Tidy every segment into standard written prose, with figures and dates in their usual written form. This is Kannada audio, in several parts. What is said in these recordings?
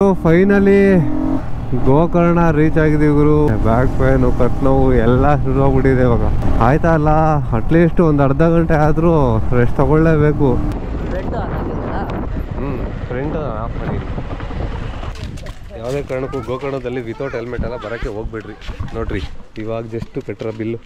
ಫೈನಲಿ ಗೋಕರ್ಣ ರೀಚ್ ಆಗಿದೀವಿ ಗುರು. ಬ್ಯಾಕ್ ಪೇನು ಕಟ್ ನೋವು ಎಲ್ಲ ಶುರು ಆಗ್ಬಿಟ್ಟಿದೆ ಇವಾಗ. ಆಯ್ತಾ ಅಲ್ಲ, ಅಟ್ಲೀಸ್ಟ್ ಒಂದು ಅರ್ಧ ಗಂಟೆ ಆದರೂ ರೆಸ್ಟ್ ತಗೊಳ್ಳೇಬೇಕು. ಫ್ರೆಂಡ್ ಆಫ್ ಮಾಡಿ. ಯಾವುದೇ ಕಾರಣಕ್ಕೂ ಗೋಕರ್ಣದಲ್ಲಿ ವಿತೌಟ್ ಹೆಲ್ಮೆಟ್ ಎಲ್ಲ ಬರೋಕ್ಕೆ ಹೋಗ್ಬಿಡ್ರಿ. ನೋಡ್ರಿ ಇವಾಗ ಜಸ್ಟ್ ಕಟ್ಟರ ಬಿಲ್ಲು.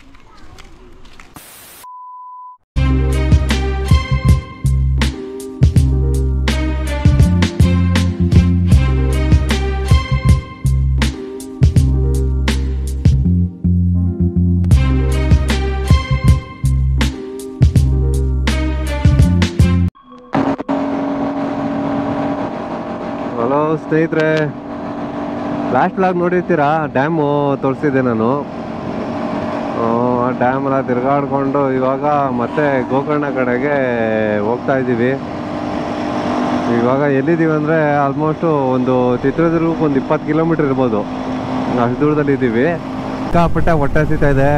ಹಲೋ ಸ್ನೇಹಿತರೆ, ಲಾಸ್ಟ್ ಬ್ಲಾಗ್ ನೋಡಿರ್ತೀರಾ, ಡ್ಯಾಮು ತೋರಿಸಿದ್ದೆ ನಾನು. ಆ ಡ್ಯಾಮ್ ಎಲ್ಲ ತಿರ್ಗಾಡ್ಕೊಂಡು ಇವಾಗ ಮತ್ತೆ ಗೋಕರ್ಣ ಕಡೆಗೆ ಹೋಗ್ತಾ ಇದ್ದೀವಿ. ಇವಾಗ ಎಲ್ಲಿದ್ದೀವಿ ಅಂದರೆ ಆಲ್ಮೋಸ್ಟು ಒಂದು ಚಿತ್ರದುರ್ಗಕ್ಕೆ ಒಂದು 20 ಕಿಲೋಮೀಟ್ರ್ ಇರ್ಬೋದು, ಅಷ್ಟು ದೂರದಲ್ಲಿ ಇದ್ದೀವಿ. ಸಿಕ್ಕಾಪಟ್ಟೆ ಹೊಟ್ಟೆ ಹಸಿತಾ ಇದೆ.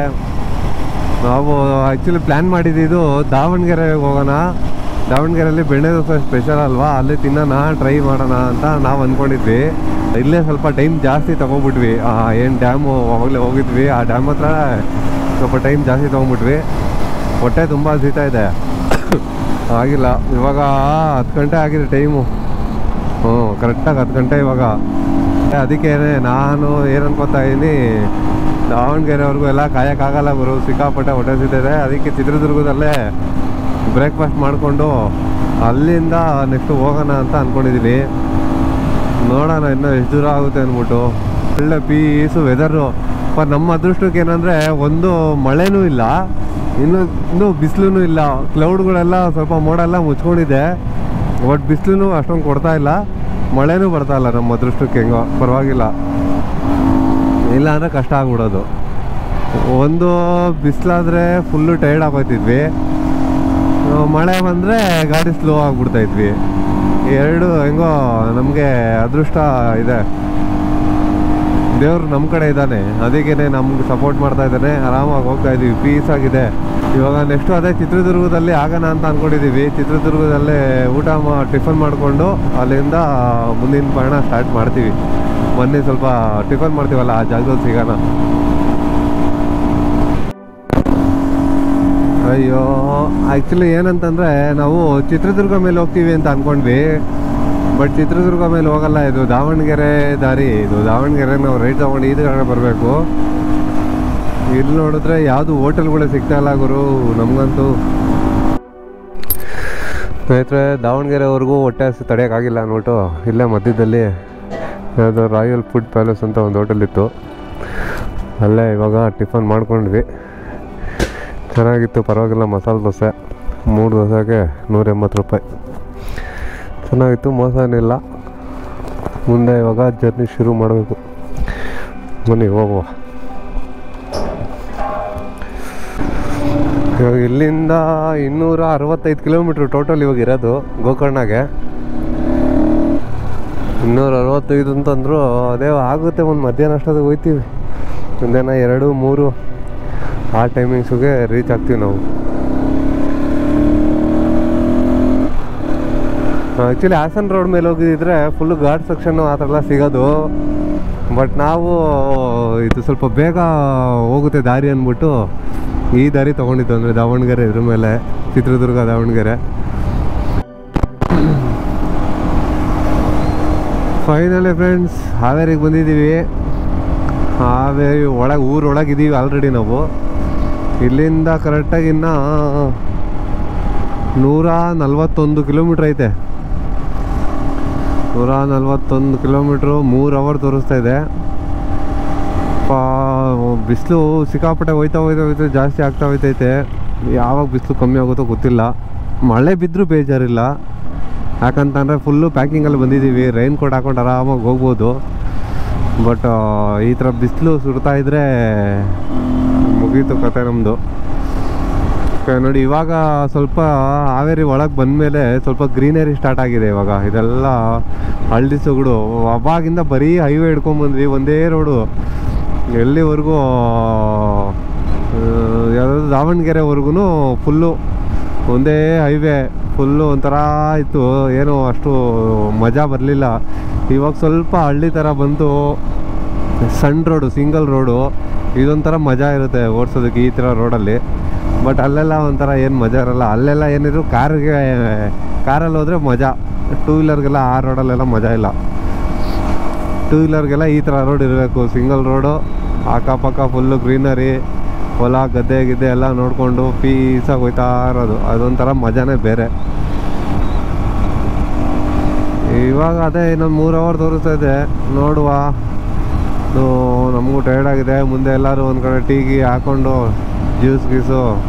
ನಾವು ಆ್ಯಕ್ಚುಲಿ ಪ್ಲ್ಯಾನ್ ಮಾಡಿದ್ದು ದಾವಣಗೆರೆಗೆ ಹೋಗೋಣ. ದಾವಣಗೆರೆಯಲ್ಲಿ ಬೆಣ್ಣೆ ದೋಸೆ ಸ್ಪೆಷಲ್ ಅಲ್ವಾ, ಅಲ್ಲಿ ತಿನ್ನೋಣ, ಟ್ರೈ ಮಾಡೋಣ ಅಂತ ನಾವು ಅಂದ್ಕೊಂಡಿದ್ವಿ. ಇಲ್ಲೇ ಸ್ವಲ್ಪ ಟೈಮ್ ಜಾಸ್ತಿ ತೊಗೊಂಡ್ಬಿಟ್ವಿ. ಏನು ಡ್ಯಾಮು ಅವಾಗಲೇ ಹೋಗಿದ್ವಿ, ಆ ಡ್ಯಾಮ್ ಹತ್ರ ಸ್ವಲ್ಪ ಟೈಮ್ ಜಾಸ್ತಿ ತೊಗೊಂಡ್ಬಿಟ್ವಿ. ಹೊಟ್ಟೆ ತುಂಬ ಹಸಿತಾ ಇದೆ. ಆಗಿಲ್ಲ, ಇವಾಗ 10 ಗಂಟೆ ಆಗಿದೆ ಟೈಮು. ಕರೆಕ್ಟಾಗಿ 10 ಗಂಟೆ ಇವಾಗ. ಅದಕ್ಕೆ ನಾನು ಏನು ಅನ್ಕೋತಾ ಇದ್ದೀನಿ, ದಾವಣಗೆರೆವರೆಗೂ ಎಲ್ಲ ಕಾಯೋಕ್ಕಾಗಲ್ಲ ಗುರು, ಸಿಕ್ಕಾಪಟ್ಟೆ ಹೊಟ್ಟೆ ಹಸಿತಾ ಇದೆ. ಅದಕ್ಕೆ ಚಿತ್ರದುರ್ಗದಲ್ಲೇ ಬ್ರೇಕ್ಫಾಸ್ಟ್ ಮಾಡಿಕೊಂಡು ಅಲ್ಲಿಂದ ನೆಕ್ಸ್ಟ್ ಹೋಗೋಣ ಅಂತ ಅಂದ್ಕೊಂಡಿದ್ದೀನಿ. ನೋಡೋಣ ಇನ್ನೂ ಎಷ್ಟು ದೂರ ಆಗುತ್ತೆ ಅಂದ್ಬಿಟ್ಟು. ಒಳ್ಳೆ ಪೀಸು ವೆದರು. ನಮ್ಮ ಅದೃಷ್ಟಕ್ಕೆ ಏನಂದರೆ ಒಂದು ಮಳೆನೂ ಇಲ್ಲ, ಇನ್ನೂ ಬಿಸಿಲೂ ಇಲ್ಲ. ಕ್ಲೌಡ್ಗಳೆಲ್ಲ ಸ್ವಲ್ಪ ಮೋಡೆಲ್ಲ ಮುಚ್ಕೊಂಡಿದೆ, ಬಟ್ ಬಿಸಿಲು ಅಷ್ಟೊಂದು ಕೊಡ್ತಾ ಇಲ್ಲ, ಮಳೆನೂ ಬರ್ತಾ ಇಲ್ಲ. ನಮ್ಮ ಅದೃಷ್ಟಕ್ಕೆ ಹೆಂಗೋ ಪರವಾಗಿಲ್ಲ. ಇಲ್ಲ ಅಂದರೆ ಕಷ್ಟ ಆಗ್ಬಿಡೋದು. ಒಂದು ಬಿಸಿಲಾದರೆ ಫುಲ್ಲು ಟೈರ್ಡ್ ಆಗೋಯ್ತಿದ್ವಿ, ಮಳೆ ಬಂದರೆ ಗಾಡಿ ಸ್ಲೋ ಆಗಿಬಿಡ್ತಾಯಿದ್ವಿ. ಎರಡು ಹೆಂಗೋ ನಮಗೆ ಅದೃಷ್ಟ ಇದೆ, ದೇವ್ರು ನಮ್ಮ ಕಡೆ ಇದ್ದಾನೆ, ಅದಕ್ಕೇ ನಮ್ಗೆ ಸಪೋರ್ಟ್ ಮಾಡ್ತಾ ಇದ್ದಾನೆ. ಆರಾಮಾಗಿ ಹೋಗ್ತಾ ಇದ್ದೀವಿ, ಪೀಸ್ ಆಗಿದೆ. ಇವಾಗ ನೆಕ್ಸ್ಟು ಅದೇ ಚಿತ್ರದುರ್ಗದಲ್ಲಿ ಆಗೋಣ ಅಂತ ಅಂದ್ಕೊಂಡಿದ್ದೀವಿ. ಚಿತ್ರದುರ್ಗದಲ್ಲೇ ಟಿಫನ್ ಮಾಡಿಕೊಂಡು ಅಲ್ಲಿಂದ ಮುಂದಿನ ಪಯಣ ಸ್ಟಾರ್ಟ್ ಮಾಡ್ತೀವಿ. ಮೊನ್ನೆ ಸ್ವಲ್ಪ ಟಿಫನ್ ಮಾಡ್ತೀವಲ್ಲ, ಆ ಜಾಗದಲ್ಲಿ ಸಿಗೋಣ. ಅಯ್ಯೋ, ಆ್ಯಕ್ಚುಲಿ ಏನಂತಂದರೆ ನಾವು ಚಿತ್ರದುರ್ಗ ಮೇಲೆ ಹೋಗ್ತೀವಿ ಅಂತ ಅಂದ್ಕೊಂಡ್ವಿ, ಬಟ್ ಚಿತ್ರದುರ್ಗ ಮೇಲೆ ಹೋಗಲ್ಲ. ಇದು ದಾವಣಗೆರೆ ದಾರಿ. ಇದು ದಾವಣಗೆರೆ ನಾವು ರೈಟ್ ತೊಗೊಂಡು ಈ ಕಡೆ ಬರಬೇಕು. ಇಲ್ಲಿ ನೋಡಿದ್ರೆ ಯಾವುದು ಹೋಟೆಲ್ಗಳೇ ಸಿಗ್ತಾಯಿಲ್ಲ ಗುರು ನಮಗಂತೂ. ಸ್ನೇಹಿತರೆ, ದಾವಣಗೆರೆವರೆಗೂ ಹೊಟ್ಟೆ ಹಸಿ ತಡೆಯೋಕ್ಕಾಗಿಲ್ಲ ಅಂದ್ಬಿಟ್ಟು ಇಲ್ಲೇ ಮಧ್ಯದಲ್ಲಿ ಯಾವುದೋ ರಾಯಲ್ ಫುಡ್ ಪ್ಯಾಲೇಸ್ ಅಂತ ಒಂದು ಹೋಟೆಲ್ ಇತ್ತು, ಅಲ್ಲೇ ಇವಾಗ ಟಿಫನ್ ಮಾಡ್ಕೊಂಡ್ವಿ. ಚೆನ್ನಾಗಿತ್ತು, ಪರವಾಗಿಲ್ಲ. ಮಸಾಲೆ ದೋಸೆ 3 ದೋಸೆಗೆ 180 ರೂಪಾಯಿ. ಚೆನ್ನಾಗಿತ್ತು, ಮೋಸ ಏನಿಲ್ಲ. ಮುಂದೆ ಇವಾಗ ಜರ್ನಿ ಶುರು ಮಾಡಬೇಕು. ಬನ್ನಿ ಹೋಗುವ. ಇವಾಗ ಇಲ್ಲಿಂದ 265 ಕಿಲೋಮೀಟ್ರ್ ಟೋಟಲ್ ಇವಾಗ ಇರೋದು ಗೋಕರ್ಣಗೆ. 265 ಅಂತಂದ್ರು ಅದೇ ಆಗುತ್ತೆ. ಒಂದು ಮಧ್ಯಾಹ್ನ ಅಷ್ಟೊತ್ತಿಗೆ ಹೋಗ್ತೀವಿ, ಮಧ್ಯಾಹ್ನ 2-3 ಆ ಟೈಮಿಂಗ್ಸಿಗೆ ರೀಚ್ ಆಗ್ತೀವಿ ನಾವು. ಆ್ಯಕ್ಚುಲಿ ಹಾಸನ್ ರೋಡ್ ಮೇಲೆ ಹೋಗಿದ್ದರೆ ಫುಲ್ಲು ಘಾಟ್ ಸೆಕ್ಷನ್ನು ಆ ಥರ ಎಲ್ಲ ಸಿಗೋದು, ಬಟ್ ನಾವು ಇದು ಸ್ವಲ್ಪ ಬೇಗ ಹೋಗುತ್ತೆ ದಾರಿ ಅಂದ್ಬಿಟ್ಟು ಈ ದಾರಿ ತೊಗೊಂಡಿದ್ದು. ಅಂದರೆ ದಾವಣಗೆರೆ ಇದ್ರ ಮೇಲೆ, ಚಿತ್ರದುರ್ಗ ದಾವಣಗೆರೆ. ಫೈನಲಿ ಫ್ರೆಂಡ್ಸ್, ಹಾವೇರಿಗೆ ಬಂದಿದ್ದೀವಿ. ಹಾವೇರಿ ಊರೊಳಗಿದ್ದೀವಿ ಆಲ್ರೆಡಿ ನಾವು. ಇಲ್ಲಿಂದ ಕರೆಕ್ಟಾಗಿ ಇನ್ನು 141 ಕಿಲೋಮೀಟ್ರ್ ಐತೆ. 141 ಕಿಲೋಮೀಟ್ರು, 3 ಅವರ್ ತೋರಿಸ್ತಾ ಇದೆ. ಬಿಸಿಲು ಸಿಕ್ಕಾಪಟ್ಟೆ ಹೋಯ್ತಾ ಜಾಸ್ತಿ ಆಗ್ತಾ ಹೋಯ್ತೈತೆ. ಯಾವಾಗ ಬಿಸಿಲು ಕಮ್ಮಿ ಆಗುತ್ತೋ ಗೊತ್ತಿಲ್ಲ. ಮಳೆ ಬಿದ್ದರೂ ಬೇಜಾರಿಲ್ಲ, ಯಾಕಂತಂದರೆ ಫುಲ್ಲು ಪ್ಯಾಕಿಂಗಲ್ಲಿ ಬಂದಿದ್ದೀವಿ. ರೈನ್ ಕೋಟ್ ಹಾಕೊಂಡು ಆರಾಮಾಗಿ ಹೋಗ್ಬೋದು. ಬಟ್ ಈ ಥರ ಬಿಸಿಲು ಸುಡ್ತಾ ಇದ್ದರೆ ಮುಗೀತು ಕತೆ ನಮ್ಮದು. ನೋಡಿ, ಇವಾಗ ಸ್ವಲ್ಪ ಹಾವೇರಿ ಒಳಗೆ ಬಂದಮೇಲೆ ಸ್ವಲ್ಪ ಗ್ರೀನರಿ ಸ್ಟಾರ್ಟ್ ಆಗಿದೆ. ಇವಾಗ ಇದೆಲ್ಲ ಹಳ್ಳಿ ಸೊಗಡು. ಅವಾಗಿಂದ ಬರೀ ಹೈವೇ ಹಿಡ್ಕೊಂಬಂದ್ವಿ, ಒಂದೇ ರೋಡು. ಎಲ್ಲಿವರೆಗೂ ಯಾವುದಾದ್ರು ದಾವಣಗೆರೆವರೆಗೂ ಫುಲ್ಲು ಒಂದೇ ಹೈವೇ ಫುಲ್ಲು ಒಂಥರ ಇತ್ತು, ಏನೋ ಅಷ್ಟು ಮಜಾ ಬರಲಿಲ್ಲ. ಇವಾಗ ಸ್ವಲ್ಪ ಹಳ್ಳಿ ಥರ ಬಂತು, ಸಣ್ಣ ರೋಡು, ಸಿಂಗಲ್ ರೋಡು, ಇದೊಂಥರ ಮಜಾ ಇರುತ್ತೆ ಓಡಿಸೋದಕ್ಕೆ ಈ ಥರ ರೋಡಲ್ಲಿ. ಬಟ್ ಅಲ್ಲೆಲ್ಲ ಒಂಥರ ಏನು ಮಜಾ ಇರೋಲ್ಲ. ಅಲ್ಲೆಲ್ಲ ಏನಿದ್ರು ಕಾರಲ್ಲಿ ಹೋದರೆ ಮಜಾ, ಟೂ ವೀಲರ್ಗೆಲ್ಲ ಆ ರೋಡಲ್ಲೆಲ್ಲ ಮಜಾ ಇಲ್ಲ. ಟೂ ವೀಲರ್ಗೆಲ್ಲ ಈ ಥರ ರೋಡ್ ಇರಬೇಕು, ಸಿಂಗಲ್ ರೋಡು, ಅಕ್ಕಪಕ್ಕ ಫುಲ್ಲು ಗ್ರೀನರಿ, ಹೊಲ ಗದ್ದೆ ಗಿದ್ದೆ ಎಲ್ಲ ನೋಡಿಕೊಂಡು ಪೀಸಾಗಿ ಹೋಯ್ತಾ ಇರೋದು, ಅದೊಂಥರ ಮಜಾನೇ ಬೇರೆ. ಇವಾಗ ಅದೇ ಇನ್ನೊಂದು 3 ಅವರ್ ತೋರಿಸ್ತಾ ಇದೆ, ನೋಡುವ. ನಮಗೂ ಟೈರ್ಡ್ ಆಗಿದೆ. ಮುಂದೆ ಎಲ್ಲರೂ ಒಂದು ಕಡೆ ಟೀ ಗಿ ಹಾಕ್ಕೊಂಡು ಜ್ಯೂಸ್ ಗೀಸು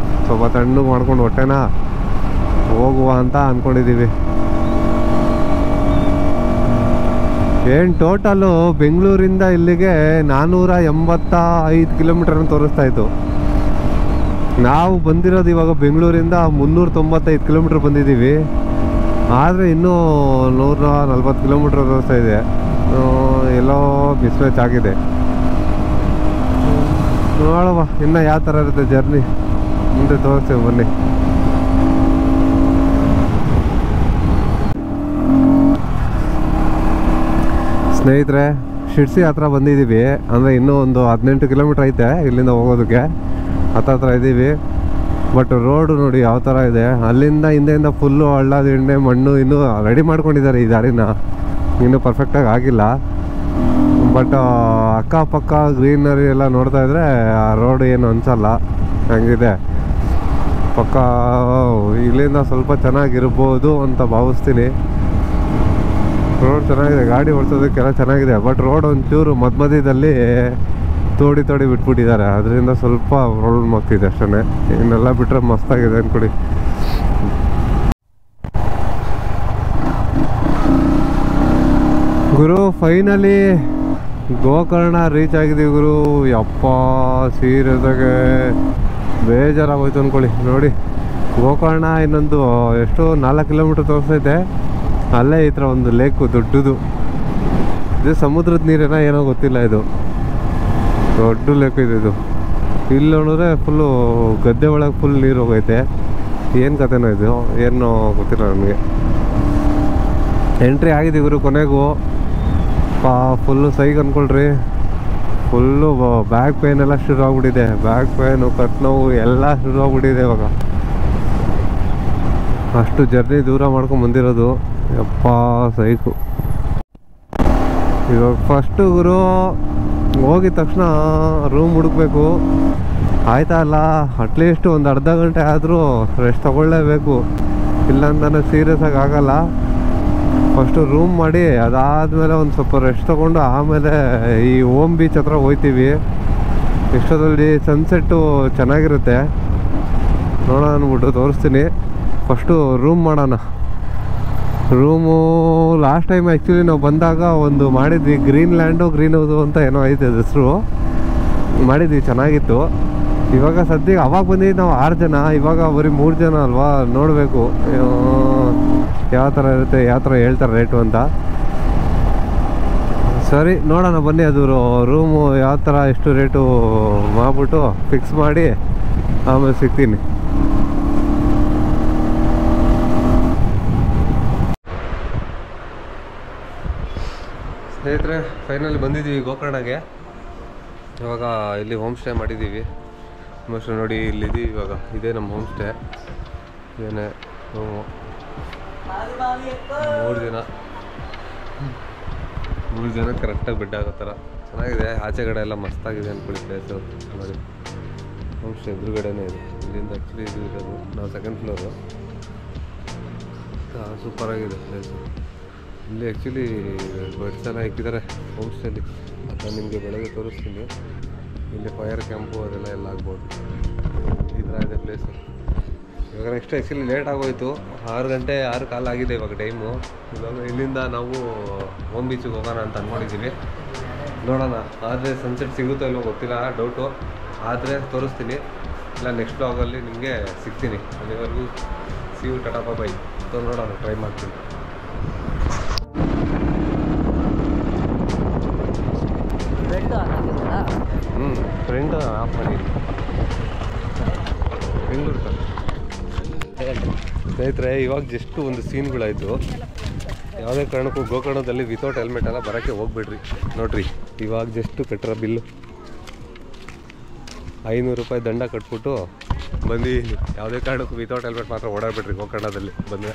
ಸ್ವಲ್ಪ ತಣ್ಣಗೆ ಮಾಡ್ಕೊಂಡು ಹೊಟ್ಟೆನ ಹೋಗುವ ಅಂತ ಅಂದ್ಕೊಂಡಿದ್ದೀವಿ. ಏನು ಟೋಟಲು ಬೆಂಗಳೂರಿಂದ ಇಲ್ಲಿಗೆ 485 ಕಿಲೋಮೀಟರ್ ತೋರಿಸ್ತಾ ಇತ್ತು. ನಾವು ಬಂದಿರೋದು ಇವಾಗ ಬೆಂಗಳೂರಿಂದ 395 ಕಿಲೋಮೀಟ್ರ್ ಬಂದಿದ್ದೀವಿ. ಆದರೆ ಇನ್ನೂ 140 ಕಿಲೋಮೀಟ್ರ್ ತೋರಿಸ್ತಾ ಇದೆ. ಎಲ್ಲೋ ಮಿಸ್ಮ್ಯಾಚ್ ಆಗಿದೆ. ನೋಡುವ ಇನ್ನು ಯಾವ ಥರ ಇರುತ್ತೆ ಜರ್ನಿ, ಮುಂದೆ ತೋರಿಸ್ತೀವಿ ಬನ್ನಿ. ಸ್ನೇಹಿತರೆ, ಶಿರ್ಸಿ ಹತ್ರ ಬಂದಿದ್ದೀವಿ. ಅಂದರೆ ಇನ್ನೂ ಒಂದು 18 ಕಿಲೋಮೀಟ್ರ್ ಐತೆ ಇಲ್ಲಿಂದ ಹೋಗೋದಕ್ಕೆ, ಹತ್ರ ಇದ್ದೀವಿ. ಬಟ್ ರೋಡು ನೋಡಿ ಯಾವ ಥರ ಇದೆ. ಅಲ್ಲಿಂದ ಹಿಂದೆಯಿಂದ ಫುಲ್ಲು ಹಳ್ಳ ದಿಣ್ಣೆ ಮಣ್ಣು, ಇನ್ನೂ ರೆಡಿ ಮಾಡ್ಕೊಂಡಿದ್ದಾರೆ ಈ ದಾರಿನ, ಇನ್ನೂ ಪರ್ಫೆಕ್ಟಾಗಿ ಆಗಿಲ್ಲ. ಬಟ್ ಅಕ್ಕಪಕ್ಕ ಗ್ರೀನರಿ ಎಲ್ಲ ನೋಡ್ತಾ ಇದ್ರೆ ಆ ರೋಡ್ ಏನು ಅನಿಸಲ್ಲ, ಹಂಗಿದೆ. ಪಕ್ಕ ಇಲ್ಲಿಂದ ಸ್ವಲ್ಪ ಚೆನ್ನಾಗಿರ್ಬೋದು ಅಂತ ಭಾವಿಸ್ತೀನಿ. ರೋಡ್ ಚೆನ್ನಾಗಿದೆ, ಗಾಡಿ ಓಡಿಸೋದಕ್ಕೆಲ್ಲ ಚೆನ್ನಾಗಿದೆ. ಬಟ್ ರೋಡ್ ಒಂಚೂರು ಮಧ್ಯದಲ್ಲಿ ತೋಡಿ ಬಿಟ್ಬಿಟ್ಟಿದ್ದಾರೆ, ಅದರಿಂದ ಸ್ವಲ್ಪ ಪ್ರಾಬ್ಲಮ್ ಆಗ್ತಿದೆ ಅಷ್ಟೇ. ಇನ್ನೆಲ್ಲ ಬಿಟ್ಟರೆ ಮಸ್ತಾಗಿದೆ ಅಂದ್ಕೊಡಿ. ಗುರು ಫೈನಲಿ ಗೋಕರ್ಣ ರೀಚ್ ಆಗಿದ್ದೀವಿ ಗುರು. ಯಪ್ಪ ಸೀರಿಯಸ್ಸಾಗೆ ಬೇಜಾರಾಗೋಯ್ತು ಅಂದ್ಕೊಳ್ಳಿ. ನೋಡಿ ಗೋಕರ್ಣ ಇನ್ನೊಂದು ಎಷ್ಟು 4 ಕಿಲೋಮೀಟ್ರ್ ತೋರಿಸ್ತೈತೆ. ಅಲ್ಲೇ ಈ ಥರ ಒಂದು ಲೇಕು ದೊಡ್ಡದು, ಇದು ಸಮುದ್ರದ ನೀರೇನೋ ಏನೋ ಗೊತ್ತಿಲ್ಲ, ಇದು ದೊಡ್ಡ ಲೇಕ್ ಇದೆ ಇದು. ಇಲ್ಲಿ ನೋಡಿದ್ರೆ ಫುಲ್ಲು ಗದ್ದೆ ಒಳಗೆ ಫುಲ್ ನೀರು ಹೋಗೈತೆ. ಏನು ಕತೆನೋ ಇದು, ಏನೋ ಗೊತ್ತಿಲ್ಲ ನನಗೆ. ಎಂಟ್ರಿ ಆಗಿದ್ದೀವಿ ಗುರು ಕೊನೆಗೂ. ಫುಲ್ಲು ಸೈಗ್ ಅಂದ್ಕೊಳ್ರಿ, ಫುಲ್ಲು ಬ್ಯಾಕ್ ಪೇನ್ ಎಲ್ಲ ಶುರು ಆಗ್ಬಿಟ್ಟಿದೆ. ಬ್ಯಾಕ್ ಪೇನು, ಕಟ್ ನೋವು ಎಲ್ಲ ಶುರು ಆಗ್ಬಿಟ್ಟಿದೆ ಇವಾಗ. ಅಷ್ಟು ಜರ್ನಿ ದೂರ ಮಾಡ್ಕೊಂಡು ಬಂದಿರೋದು, ಯಪ್ಪ ಸೈಕು. ಇವಾಗ ಫಸ್ಟು ಗುರು ಹೋಗಿದ ತಕ್ಷಣ ರೂಮ್ ಹುಡುಕ್ಬೇಕು, ಆಯ್ತಾ ಅಲ್ಲ. ಅಟ್ಲೀಸ್ಟ್ ಒಂದು ಅರ್ಧ ಗಂಟೆ ಆದರೂ ರೆಸ್ಟ್ ತಗೊಳ್ಳೇಬೇಕು, ಇಲ್ಲಾಂದ್ರೆ ಸೀರಿಯಸ್ ಆಗಿ ಆಗಲ್ಲ. ಫಸ್ಟು ರೂಮ್ ಮಾಡಿ ಅದಾದಮೇಲೆ ಒಂದು ಸ್ವಲ್ಪ ರೆಸ್ಟ್ ತೊಗೊಂಡು ಆಮೇಲೆ ಈ ಓಮ್ ಬೀಚ್ ಹತ್ರ ಹೋಗ್ತೀವಿ. ಇಷ್ಟೊತ್ತಲ್ಲಿ ಸನ್ಸೆಟ್ಟು ಚೆನ್ನಾಗಿರುತ್ತೆ, ನೋಡೋಣ ಅಂದ್ಬಿಟ್ಟು ತೋರಿಸ್ತೀನಿ. ಫಸ್ಟು ರೂಮ್ ಮಾಡೋಣ. ರೂಮು ಲಾಸ್ಟ್ ಟೈಮ್ ಆ್ಯಕ್ಚುಲಿ ನಾವು ಬಂದಾಗ ಒಂದು ಮಾಡಿದ್ವಿ, ಗ್ರೀನ್ಲ್ಯಾಂಡು ಗ್ರೀನ್ ಹೌದು ಅಂತ ಏನೋ ಐತೆ ಹೆಸರು, ಮಾಡಿದ್ವಿ, ಚೆನ್ನಾಗಿತ್ತು. ಇವಾಗ ಸದ್ಯಕ್ಕೆ ಅವಾಗ ಬಂದಿದ್ದು ನಾವು 6 ಜನ, ಇವಾಗ ಬರೀ 3 ಜನ ಅಲ್ವಾ. ನೋಡಬೇಕು ಯಾವ ಥರ ಇರುತ್ತೆ, ಯಾವ ಥರ ಹೇಳ್ತಾರೆ ರೇಟು ಅಂತ. ಸರಿ ನೋಡೋಣ ಬನ್ನಿ. ಅದು ರೂಮು ಯಾವ ಥರ ಎಷ್ಟು ರೇಟು ಮಾಡಿಬಿಟ್ಟು ಫಿಕ್ಸ್ ಮಾಡಿ ಆಮೇಲೆ ಸಿಗ್ತೀನಿ. ಸ್ನೇಹಿತರೆ ಫೈನಲಿ ಬಂದಿದ್ದೀವಿ ಗೋಕರ್ಣಗೆ. ಇವಾಗ ಇಲ್ಲಿ ಹೋಮ್ ಸ್ಟೇ ಮಾಡಿದ್ದೀವಿ. ಮೋಸ್ಟ್ ನೋಡಿ ಇಲ್ಲಿದ್ದೀವಿ ಇವಾಗ. ಇದೇ ನಮ್ಮ ಹೋಮ್ ಸ್ಟೇ. ಏನೇ ರೂಮು 3 ಜನ ಕರೆಕ್ಟಾಗಿ ಬೆಡ್ ಆಗೋ ಥರ ಚೆನ್ನಾಗಿದೆ. ಆಚೆ ಕಡೆ ಎಲ್ಲ ಮಸ್ತಾಗಿದೆ ಅಂದ್ಕೊಳ್ಳಿ ಪ್ಲೇಸು. ನೋಡಿ ಹೋಮ್ ಸ್ಟೇ ಎದುರುಗಡೆನೇ ಇದೆ. ಇಲ್ಲಿಂದ ಆ್ಯಕ್ಚುಲಿ ಇದು ಇರೋದು, ನಾವು 2nd ಫ್ಲೋರು. ಸೂಪರಾಗಿದೆ ಪ್ಲೇಸು. ಇಲ್ಲಿ ಆ್ಯಕ್ಚುಲಿ ಬೆಡ್ಸ್ ಎಲ್ಲ ಇಕ್ಕಿದ್ದಾರೆ ಹೋಮ್ ಸ್ಟೇಲಿ, ಅದನ್ನು ನಿಮಗೆ ಬೆಳಗ್ಗೆ ತೋರಿಸ್ತೀನಿ. ಇಲ್ಲಿ ಫೈರ್ ಕ್ಯಾಂಪು ಅದೆಲ್ಲ ಎಲ್ಲ ಆಗ್ಬೋದು. ಈ ಥರ ಇದೆ ಪ್ಲೇಸು. ಇವಾಗ ನೆಕ್ಸ್ಟ್ ಆ್ಯಕ್ಚುಲಿ ಲೇಟ್ ಆಗೋಯಿತು, 6 ಗಂಟೆ 6 ಕಾಲ ಆಗಿದೆ ಇವಾಗ ಟೈಮು. ಇವಾಗ ಇಲ್ಲಿಂದ ನಾವು ಓಮ್ ಬೀಚಿಗೆ ಹೋಗೋಣ ಅಂತ ಅಂದ್ಕೊಂಡಿದ್ದೀವಿ. ನೋಡೋಣ, ಆದರೆ ಸನ್ಸೆಟ್ ಸಿಗುತ್ತೋ ಇಲ್ಲೋ ಗೊತ್ತಿಲ್ಲ, ಡೌಟು. ಆದರೆ ತೋರಿಸ್ತೀನಿ, ಇಲ್ಲ ನೆಕ್ಸ್ಟ್ ಬ್ಲಾಗಲ್ಲಿ ನಿಮಗೆ ಸಿಗ್ತೀನಿ. ಅಲ್ಲಿವರೆಗೂ ಸಿ ಯು, ಟಾಟಾ ಬೈ. ನೋಡೋಣ, ಟ್ರೈ ಮಾಡ್ತೀನಿ. ಫ್ರೆಂಡ್ ಆಫ್ ಮಾಡಿ ಬೆಂಗಳೂರು ಸರ್. ಸ್ನೇಹಿತರೆ, ಇವಾಗ ಜಸ್ಟ್ ಒಂದು ಸೀನ್ಗಳಾಯಿತು. ಯಾವುದೇ ಕಾರಣಕ್ಕೂ ಗೋಕರ್ಣದಲ್ಲಿ ವಿತೌಟ್ ಹೆಲ್ಮೆಟ್ ಎಲ್ಲ ಬರೋಕ್ಕೆ ಹೋಗ್ಬೇಡ್ರಿ. ನೋಡ್ರಿ, ಇವಾಗ ಜಸ್ಟ್ ಕಟ್ಟಿರೋ ಬಿಲ್ಲು 500 ರೂಪಾಯಿ ದಂಡ ಕಟ್ಬಿಟ್ಟು ಬಂದಿದ್ದೀನಿ. ಯಾವುದೇ ಕಾರಣಕ್ಕೂ ವಿತೌಟ್ ಹೆಲ್ಮೆಟ್ ಮಾತ್ರ ಓಡಾಡ್ಬೇಡ್ರಿ ಗೋಕರ್ಣದಲ್ಲಿ ಬಂದರೆ.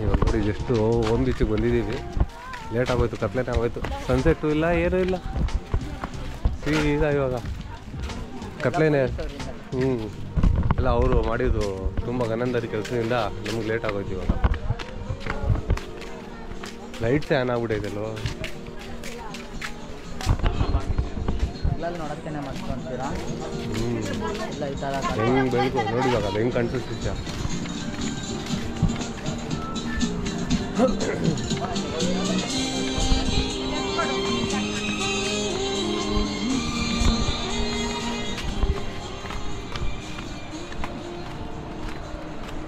ಇವಾಗ ನೋಡಿ ಜಸ್ಟು ಓಮ್ ಬೀಚಿಗೆ ಬಂದಿದ್ದೀವಿ. ಲೇಟ್ ಆಗೋಯ್ತು, ಕತ್ಲೇನೆ ಆಗೋಯ್ತು. ಸನ್ಸೆಟ್ಟು ಇಲ್ಲ, ಏನೂ ಇಲ್ಲ, ಸೀದಾ ಇವಾಗ ಕತ್ಲೇನೆ. ಎಲ್ಲ ಅವರು ಮಾಡಿದ್ದು ತುಂಬ ಗನಂದರಿ ಕೆಲಸದಿಂದ ನಮ್ಗೆ ಲೇಟ್ ಆಗೋಯ್ತು. ಇವಾಗ ಲೈಟ್ಸೇ ಆನ್ ಆಗ್ಬಿಟ್ಟೈತಲ್ವ. ಹೆಂಗೆ ಬೆಳಕು ನೋಡಿ ಇವಾಗ, ಅದು ಹೆಂಗೆ ಕಾಣಿಸುತ್ತೆ.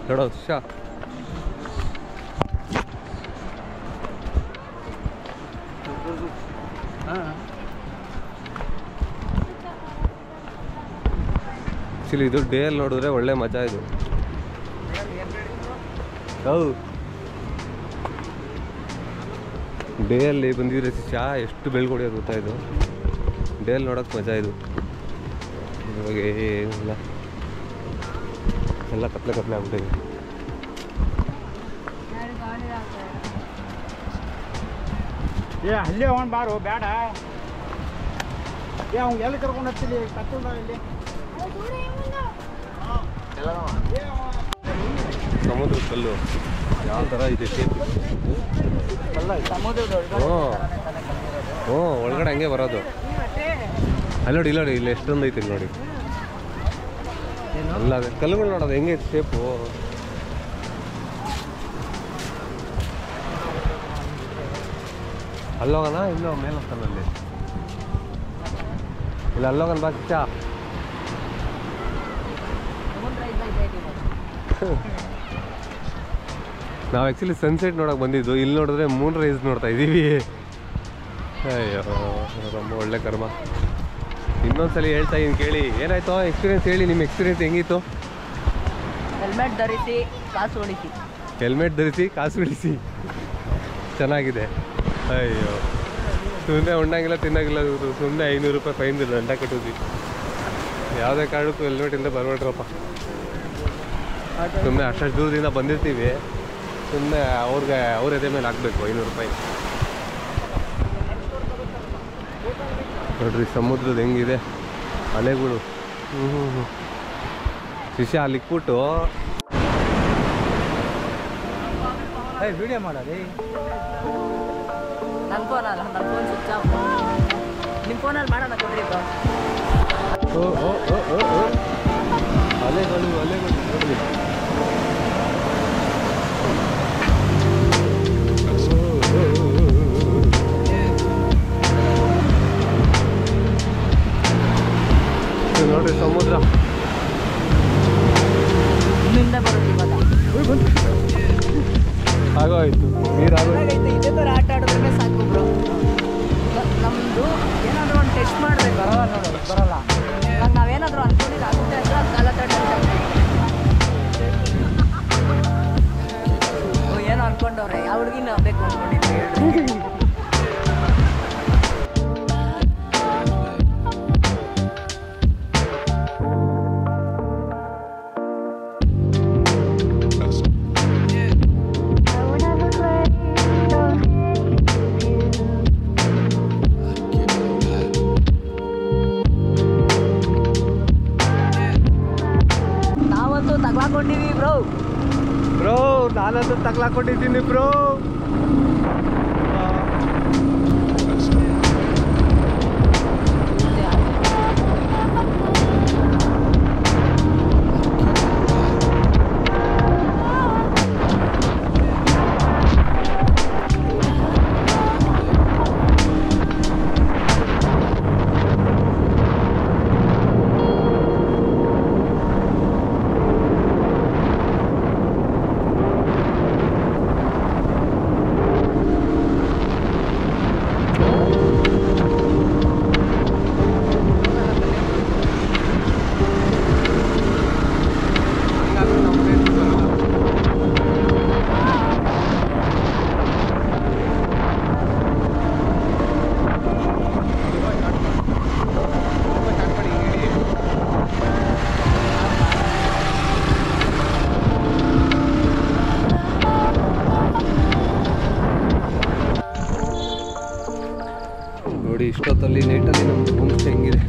ನೋಡೋ ಶಾ ಆ್ಯಕ್ಚುಲಿ ಇದು ಡೇಯಲ್ಲಿ ನೋಡಿದ್ರೆ ಒಳ್ಳೆ ಮಜಾ ಇದು. ಹೌದು, ಡೇಯಲ್ಲಿ ಬಂದಿದ್ರೆ ಚಾ ಎಷ್ಟು ಬೆಳ್ಕೊಡಿಯೋದು ಗೊತ್ತಾ. ಇದು ಡೇಯಲ್ಲಿ ನೋಡೋಕೆ ಮಜಾ ಇದು. ಇವಾಗ ಏನಿಲ್ಲ, ಎಲ್ಲ ಕತ್ಲೆ ಆಗ್ಬಿಟ್ಟಿದೆ. ಅಲ್ಲೇ ಅವನು ಬಾರು ಬೇಡ, ಅವ್ನು ಎಲ್ಲಿ ಕರ್ಕೊಂಡು ಹಚ್ಚಿಲಿ ಕತ್ತಲ್ಲ ಇಲ್ಲಿ. ಸಮುದ್ರ ಕಲ್ಲು ಯಾವ ಥರ ಇದೆ ಶೇಪ್. ಹ್ಞೂ ಒಳಗಡೆ ಹಂಗೆ ಬರೋದು. ಅಲ್ಲಿ ನೋಡಿ, ಇಲ್ಲ ಇಲ್ಲಿ ಎಷ್ಟೊಂದು ಐತಿ ನೋಡಿ. ಅಲ್ಲ ಅದೇ ಕಲ್ಲುಗಳು ನೋಡೋದು ಹೆಂಗೆ ಶೇಪು. ಅಲ್ಲೋಗನ ಇಲ್ಲೋ ಮೇಲೆ ಹೋಗ್ತಾನಲ್ಲಿ. ಇಲ್ಲ ಅಲ್ಲೋಗನ್ ಬಾ ಚಾ. ನಾವು ಆ್ಯಕ್ಚುಲಿ ಸನ್ಸೆಟ್ ನೋಡೋಕೆ ಬಂದಿದ್ದು. ಇಲ್ಲಿ ನೋಡಿದ್ರೆ ಮೂನ್ ರೈಸ್ ನೋಡ್ತಾ ಇದ್ದೀವಿ. ಅಯ್ಯೋ ரொம்ப ಒಳ್ಳೆ ಕರ್ಮ. ಇನ್ನೊಂದ್ಸಲಿ ಹೇಳ್ತಾ ಇದ್ದೀನಿ ಕೇಳಿ, ಏನಾಯ್ತು ಎಕ್ಸ್ಪೀರಿಯನ್ಸ್ ಹೇಳಿ. ನಿಮ್ಮ ಎಕ್ಸ್ಪೀರಿಯನ್ಸ್ ಹೆಂಗಿತ್ತು? ಹೆಲ್ಮೆಟ್ ಧರಿಸಿ ಕಾಸು ಉಳಿಸಿ. ಹೆಲ್ಮೆಟ್ ಧರಿಸಿ ಕಾಸು ಉಳಿಸಿ, ಚೆನ್ನಾಗಿದೆ. ಅಯ್ಯೋ ಸುಮ್ಮನೆ ಉಣ್ಣಂಗಿಲ್ಲ ತಿನ್ನಂಗಿಲ್ಲ, ಸುಮ್ಮನೆ 500 ರೂಪಾಯಿ ಫೈನ್ ದಂಡ ಕಟ್ಟಿದ್ವಿ. ಯಾವುದೇ ಕಾರಣಕ್ಕೂ ಹೆಲ್ಮೆಟಿಂದ ಬರಬೇಡ್ರಪ್ಪ. ಸುಮ್ಮನೆ ಅಷ್ಟು ದೂರದಿಂದ ಬಂದಿರ್ತೀವಿ, ಸುಮ್ಮನೆ ಅವ್ರ ಎದೆ ಮೇಲೆ ಹಾಕಬೇಕು 500 ರೂಪಾಯಿ. ನೋಡ್ರಿ ಸಮುದ್ರದ ಹೆಂಗಿದೆ ಅಲೆಗಳು. ಶಿಷ್ಯ ಅಲ್ಲಿ ಇಕ್ಬಿಟ್ಟು ವಿಡಿಯೋ ಮಾಡೋದು. ನನ್ನ ಫೋನ್ ಅಲ್ಲ, ನನ್ನ ಫೋನ್ ಸ್ವಿಚ್ ಆಫ್. ನಿಮ್ಮ ಫೋನಲ್ಲಿ ಮಾಡೋಣ ಕೊಡ್ರಿ ಬ್ರೋ. ಅಲೆಗಳು ನೋಡ್ರಿ. ನೋಡ್ರಿ ಸಮುದ್ರ ಇಲ್ಲಿಂದ ಬರೋದು ಇವಾಗ. ಆಗೋಯ್ತು, ನೀರಾಗೋಯ್ತು. ಇದೇ ಥರ ಆಟ ಆಡಿದ್ರೆ ಸಾಕು ಬ್ರೋ. ನಮ್ಮದು ಏನಾದರೂ ಒಂದು ಟೆಸ್ಟ್ ಮಾಡಬೇಕು. ಬರಲ್ಲ ನಾವೇನಾದರೂ ಅಂದ್ಕೊಂಡಿದ್ದು ಆಗುತ್ತೆ ಅಂದರೆ ಅದು ಕಾಲ ತಡ ಏನೋ ಅಂದ್ಕೊಂಡವ್ರೆ. ಯಾವ ಹುಡುಗಿನ ಬೇಕು ಅಂದ್ಕೊಂಡಿದ್ವಿ ಹೇಳ್ರಿ. ತಗ್ಲಾಕೊಂಡಿವಿ ಬ್ರೋ. ನಾನಂತೂ ತಗ್ಲಾಕೊಂಡಿದ್ದೀನಿ ಬ್ರೋ. ನೋಡಿ ಇಷ್ಟೊತ್ತಲ್ಲಿ ನೈಟಲ್ಲಿ ನಮ್ದು ಹೋಮ್ ಸ್ಟೇ ಹೆಂಗಿದೆ.